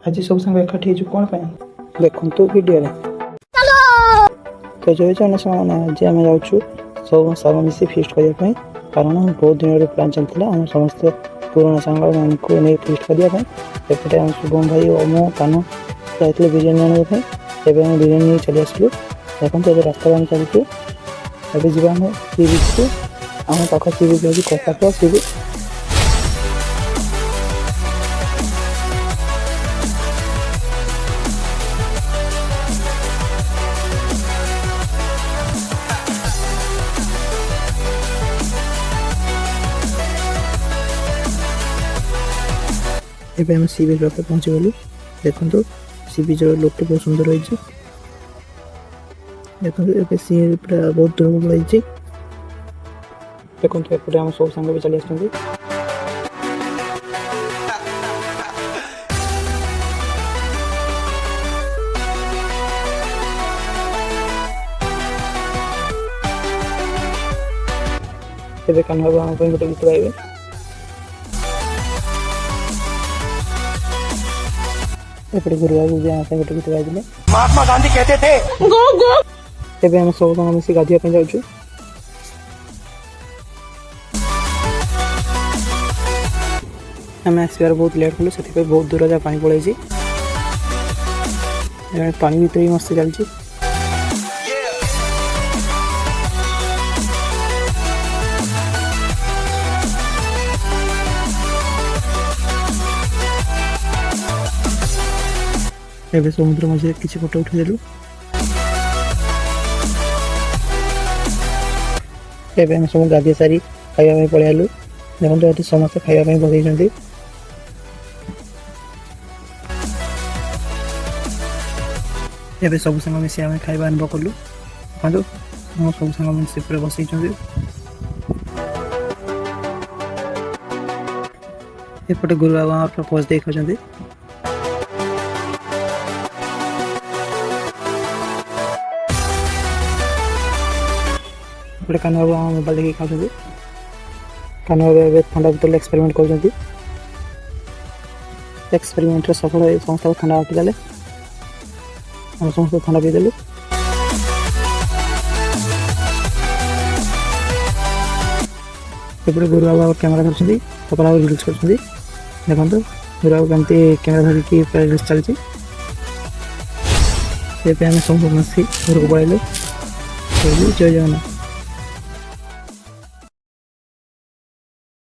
आज सब संग एकाठी कौन देखु भिडियो तो जो आज आम जाऊँ सब साग मिसी फिस्ट करने कारण बहुत दिन प्लान चलता आम समस्त पुराना सांग को नहीं फिस्ट करने एपटे आम शुभम भाई और मो कान जाते बिरीयानी आने बिरीयानी चली आसलु देखते रास्ता आम चलू अभी जावा आम सी बीच को आम पाख सी बीच हूँ कपाट सी बीच एवं आम सी बीच पाखे पहुँची गलु देखो सी बीच लुक बहुत सुंदर रही देखो सी पूरा बहुत दूर को पड़े देखो एपटे आम सब सांग भी चली आसुँच कान बाबू आम गोटे गीत गाइबे एपटे गुरु बाबू भी आम गोटे गीत गाइले महात्मा गांधी कहते थे एबे हम सब संग मिसी गाधिया जाऊँ आम आसबार बहुत लेट कलु से बहुत दूर जा पानी पड़े पानी भीतर ही मस्त चलती एबे समुद्र मझे किसी फोटो उठेदेलु एबे हम सब गाधी सारी खाइबा पलि आलु देखो ये समस्त खाइबा बगै एबे सब संग मिसी आम खाइबा आरंभ कलु देखो सब संग मिसी पूरा बसई एपटे गुरु बाबा प्रपोज देखते एपटे कान बाबू आम मोबाइल देखिए खाऊँ कान बाबू ठंडा बोतल एक्सपेरिमेंट कर एक्सपेरिमेंट सफल समस्त ठंडा रखिदेले आम समस्त ठंडा पीदेलु एपटे गुरु बाबा कैमेरा धरती सफल भाव रिल्स कर देखो गुरु बाबू कमी कैमेरा धरिकी रिल्स चलती आम सब घर को पलैलु जय जगन्नाथ।